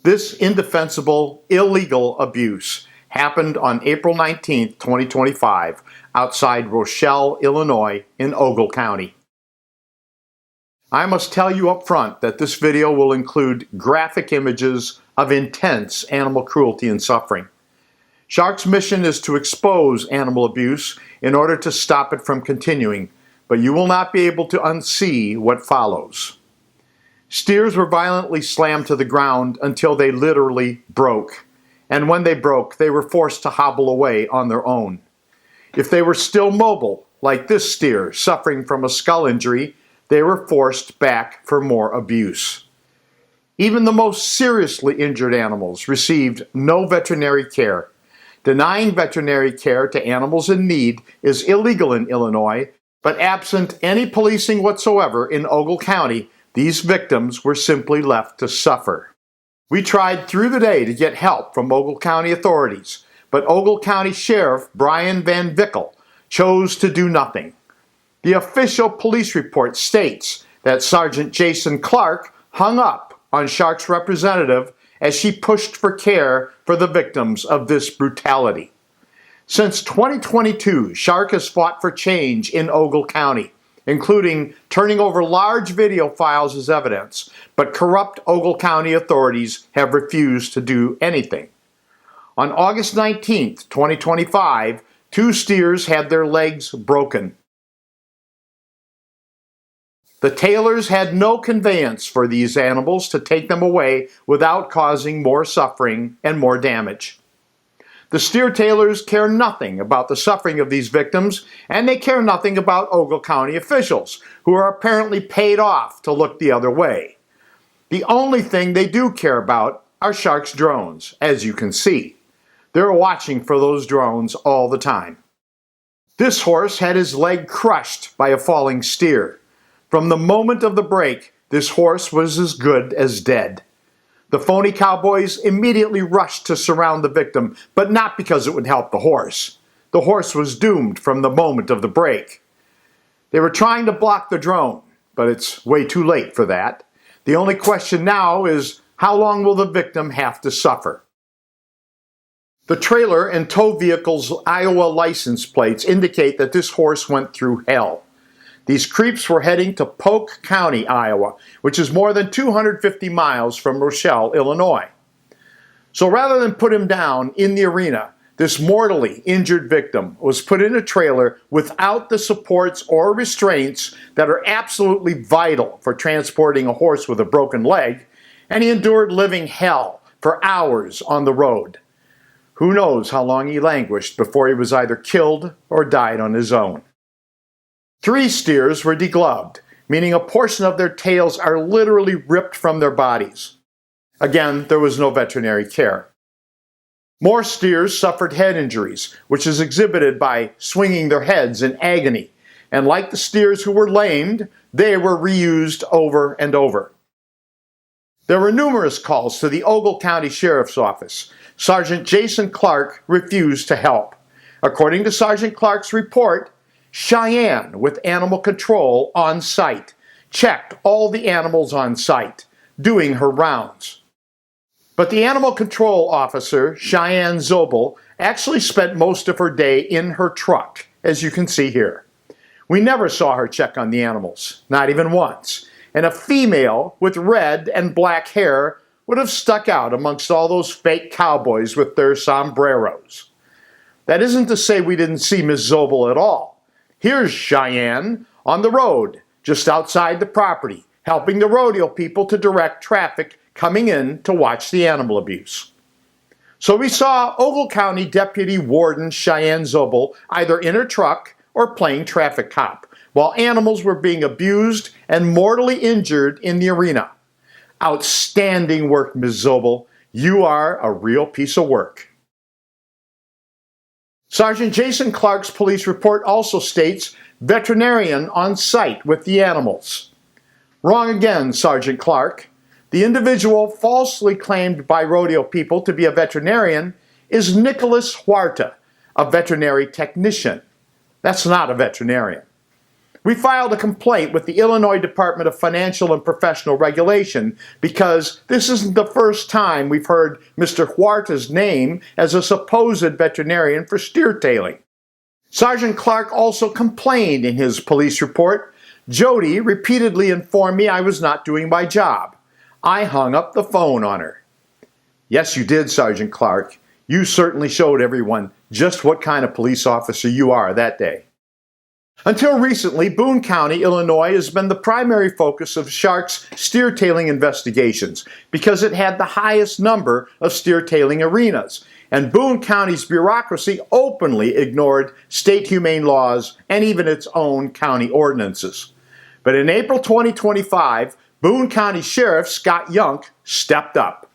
This indefensible, illegal abuse happened on April 19, 2025, outside Rochelle, Illinois, in Ogle County. I must tell you up front that this video will include graphic images of intense animal cruelty and suffering. Shark's mission is to expose animal abuse in order to stop it from continuing, but you will not be able to unsee what follows. Steers were violently slammed to the ground until they literally broke, and when they broke, they were forced to hobble away on their own. If they were still mobile, like this steer suffering from a skull injury, they were forced back for more abuse. Even the most seriously injured animals received no veterinary care. Denying veterinary care to animals in need is illegal in Illinois, but absent any policing whatsoever in Ogle County, these victims were simply left to suffer. We tried through the day to get help from Ogle County authorities, but Ogle County Sheriff Brian Van Vickel chose to do nothing. The official police report states that Sergeant Jason Clark hung up on Shark's representative as she pushed for care for the victims of this brutality. Since 2022, Shark has fought for change in Ogle County, including turning over large video files as evidence, but corrupt Ogle County authorities have refused to do anything. On August 19, 2025, 2 steers had their legs broken. The tailors had no conveyance for these animals to take them away without causing more suffering and more damage. The steer tailors care nothing about the suffering of these victims, and they care nothing about Ogle County officials, who are apparently paid off to look the other way. The only thing they do care about are Shark's drones, as you can see. They're watching for those drones all the time. This horse had his leg crushed by a falling steer. From the moment of the break, this horse was as good as dead. The phony cowboys immediately rushed to surround the victim, but not because it would help the horse. The horse was doomed from the moment of the break. They were trying to block the drone, but it's way too late for that. The only question now is, how long will the victim have to suffer? The trailer and tow vehicle's Iowa license plates indicate that this horse went through hell. These creeps were heading to Polk County, Iowa, which is more than 250 miles from Rochelle, Illinois. So rather than put him down in the arena, this mortally injured victim was put in a trailer without the supports or restraints that are absolutely vital for transporting a horse with a broken leg, and he endured living hell for hours on the road. Who knows how long he languished before he was either killed or died on his own. 3 steers were degloved, meaning a portion of their tails are literally ripped from their bodies. Again, there was no veterinary care. More steers suffered head injuries, which is exhibited by swinging their heads in agony, and like the steers who were lamed, they were reused over and over. There were numerous calls to the Ogle County Sheriff's Office. Sergeant Jason Clark refused to help. According to Sergeant Clark's report, Cheyenne, with animal control on site, checked all the animals on site, doing her rounds. But the animal control officer, Cheyenne Ogle, actually spent most of her day in her truck, as you can see here. We never saw her check on the animals, not even once, and a female with red and black hair would have stuck out amongst all those fake cowboys with their sombreros. That isn't to say we didn't see Ms. Ogle at all. Here's Cheyenne on the road, just outside the property, helping the rodeo people to direct traffic coming in to watch the animal abuse. So we saw Ogle County Deputy Warden Cheyenne Ogle either in her truck or playing traffic cop, while animals were being abused and mortally injured in the arena. Outstanding work, Ms. Ogle. You are a real piece of work. Sergeant Jason Clark's police report also states veterinarian on site with the animals. Wrong again, Sergeant Clark. The individual falsely claimed by rodeo people to be a veterinarian is Nicholas Huerta, a veterinary technician. That's not a veterinarian. We filed a complaint with the Illinois Department of Financial and Professional Regulation because this isn't the first time we've heard Mr. Huerta's name as a supposed veterinarian for steer tailing. Sergeant Clark also complained in his police report. Jody repeatedly informed me I was not doing my job. I hung up the phone on her. Yes, you did, Sergeant Clark. You certainly showed everyone just what kind of police officer you are that day. Until recently, Boone County, Illinois has been the primary focus of Shark's steer tailing investigations because it had the highest number of steer tailing arenas, and Boone County's bureaucracy openly ignored state humane laws and even its own county ordinances. But in April 2025, Boone County Sheriff Scott Yunk stepped up.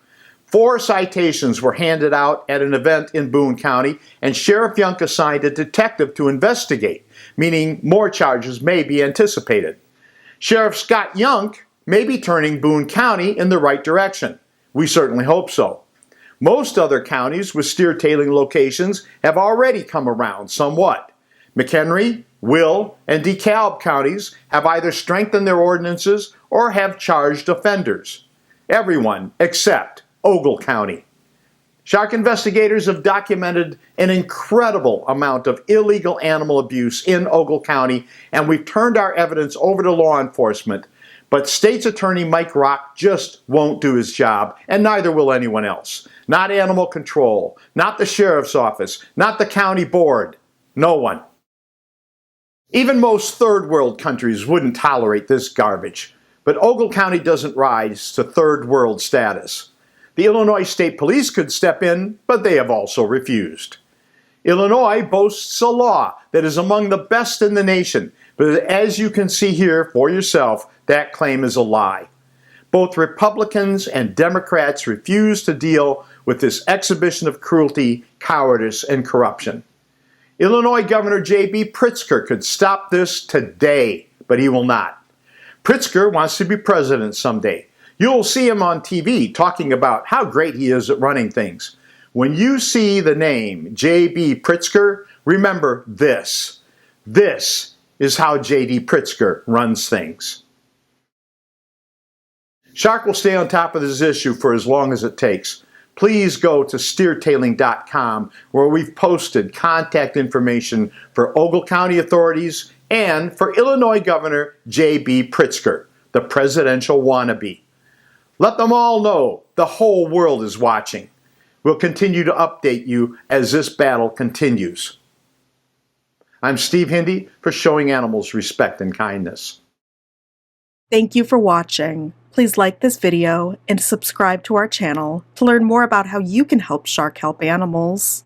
4 citations were handed out at an event in Boone County, and Sheriff Yunk assigned a detective to investigate, meaning more charges may be anticipated. Sheriff Scott Yunk may be turning Boone County in the right direction. We certainly hope so. Most other counties with steer tailing locations have already come around somewhat. McHenry, Will, and DeKalb counties have either strengthened their ordinances or have charged offenders. Everyone except Ogle County. Shark investigators have documented an incredible amount of illegal animal abuse in Ogle County, and we've turned our evidence over to law enforcement. But State's Attorney Mike Rock just won't do his job, and neither will anyone else. Not animal control, not the sheriff's office, not the county board. No one. Even most third world countries wouldn't tolerate this garbage. But Ogle County doesn't rise to third world status. The Illinois State Police could step in, but they have also refused. Illinois boasts a law that is among the best in the nation, but as you can see here for yourself, that claim is a lie. Both Republicans and Democrats refuse to deal with this exhibition of cruelty, cowardice, and corruption. Illinois Governor J.B. Pritzker could stop this today, but he will not. Pritzker wants to be president someday. You'll see him on TV talking about how great he is at running things. When you see the name J.B. Pritzker, remember this. This is how J.D. Pritzker runs things. Shark will stay on top of this issue for as long as it takes. Please go to steertailing.com where we've posted contact information for Ogle County authorities and for Illinois Governor J.B. Pritzker, the presidential wannabe. Let them all know the whole world is watching. We'll continue to update you as this battle continues. I'm Steve Hindy for Showing Animals Respect and Kindness. Thank you for watching. Please like this video and subscribe to our channel to learn more about how you can help Shark help animals.